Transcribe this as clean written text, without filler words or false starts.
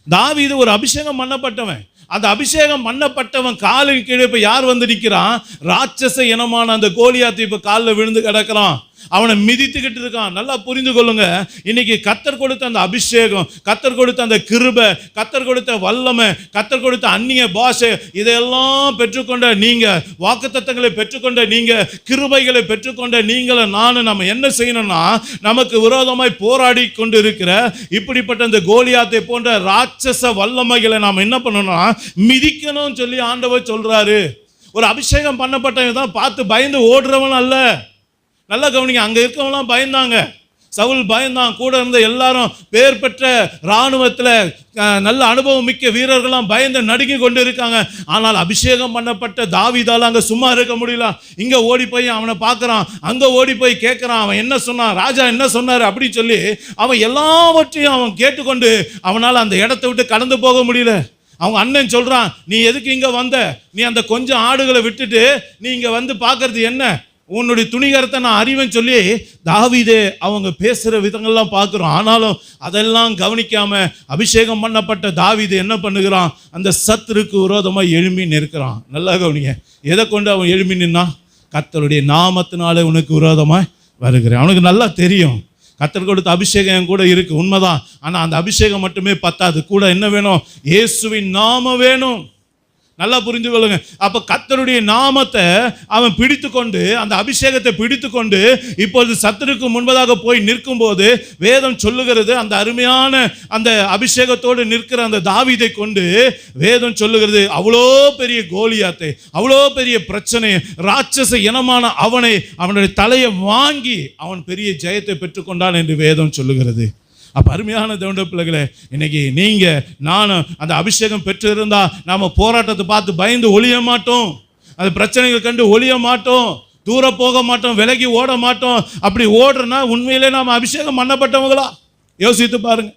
தாவீது ஒரு அபிஷேகம் பண்ணப்பட்டவன். அந்த அபிஷேகம் பண்ணப்பட்டவன் காலின் கீழே இப்ப யார் வந்து நிற்கிறான்? ராட்சச இனமான அந்த கோலியாத்து இப்ப காலில் விழுந்து கிடக்கிறான். அவனை மிதித்துக்கிட்டு இருக்கான். நல்லா புரிந்து கொள்ளுங்க. இன்னைக்கு கர்த்தர் கொடுத்த அந்த அபிஷேகம், கர்த்தர் கொடுத்த அந்த கிருபை, கர்த்தர் கொடுத்த வல்லமை, கர்த்தர் கொடுத்த அந்நிய பாஷை, இதெல்லாம் பெற்றுக்கொண்ட நீங்க, வாக்குத்தத்தங்களை பெற்றுக்கொண்ட நீங்க, கிருபைகளை பெற்றுக்கொண்ட நீங்களும் நானும் நம்ம என்ன செய்யணும்னா, நமக்கு விரோதமாய் போராடி கொண்டு இருக்கிற இப்படிப்பட்ட இந்த கோலியாத்தை போன்ற ராட்சச வல்லமைகளை நாம் என்ன பண்ணணும்னா மிதிக்கணும்னு சொல்லி ஆண்டவர் சொல்றாரு. ஒரு அபிஷேகம் பண்ணப்பட்டவன் தான் பார்த்து பயந்து ஓடுறவன் அல்ல. நல்லா கவனிங்க. அங்க இருக்கவங்களாம் பயந்தாங்க. சவுல் பயந்தான். கூட இருந்த எல்லாரும் பேர் பெற்ற இராணுவத்தில் நல்ல அனுபவம் மிக்க வீரர்கள்லாம் பயந்து நடுங்கி கொண்டு இருக்காங்க. ஆனால் அபிஷேகம் பண்ணப்பட்ட தாவீதால அங்க சும்மா இருக்க முடியல. இங்க ஓடி போய் அவனை பார்க்கறான், அங்க ஓடி போய் கேட்கறான், அவன் என்ன சொன்னான், ராஜா என்ன சொன்னாரு அப்படின்னு சொல்லி அவன் எல்லாவற்றையும் அவன் கேட்டுக்கொண்டு அவனால் அந்த இடத்தை விட்டு கடந்து போக முடியல. அவங்க அண்ணன் சொல்றான், நீ எதுக்கு இங்க வந்த? நீ அந்த கொஞ்சம் ஆடுகளை விட்டுட்டு நீ இங்க வந்து பார்க்கறது என்ன? உன்னுடைய துணிகரத்தை நான் அறிவேன்னு சொல்லி தாவீதே அவங்க பேசுகிற விதங்கள்லாம் பார்க்குறோம். ஆனாலும் அதெல்லாம் கவனிக்காம அபிஷேகம் பண்ணப்பட்ட தாவீது என்ன பண்ணுகிறான்? அந்த சத்துருக்கு விரோதமாக எழும்பி நிற்கிறான். நல்லா கவனிங்க. எதை கொண்டு அவன் எழும்பி நின்னா? கர்த்தருடைய நாமத்தினாலே உனக்கு விரோதமாக வருகிறேன். அவனுக்கு நல்லா தெரியும் கர்த்தர் கொடுத்த அபிஷேகம் என் கூட இருக்கு, உண்மைதான். ஆனால் அந்த அபிஷேகம் மட்டுமே பத்தாது, கூட என்ன வேணும்? இயேசுவின் நாமம் வேணும். நல்லா புரிந்து கொள்ளுங்க. அப்ப கர்த்தருடைய நாமத்தை அவன் பிடித்து கொண்டு, அந்த அபிஷேகத்தை பிடித்து கொண்டு இப்பொழுது சத்துருக்கு முன்பதாக போய் நிற்கும் போது வேதம் சொல்லுகிறது, அந்த அருமையான அந்த அபிஷேகத்தோடு நிற்கிற அந்த தாவீதை கொண்டு வேதம் சொல்லுகிறது, அவ்வளோ பெரிய கோலியாத்தை, அவ்வளோ பெரிய பிரச்சனை, ராட்சச இனமான அவனை, அவனுடைய தலையை வாங்கி அவன் பெரிய ஜெயத்தை பெற்றுக்கொண்டான் என்று வேதம் சொல்லுகிறது. அப்போ அருமையான தேவனுடைய பிள்ளைகளே, இன்னைக்கு நீங்கள் நானும் அந்த அபிஷேகம் பெற்றிருந்தா நாம் போராட்டத்தை பார்த்து பயந்து ஒழிய மாட்டோம், அந்த பிரச்சனைகள் கண்டு ஒழிய மாட்டோம், தூர போக மாட்டோம், விலகி ஓட மாட்டோம். அப்படி ஓடுறனா உண்மையிலே நாம் அபிஷேகம் பண்ணப்பட்டவங்களா? யோசித்து பாருங்க.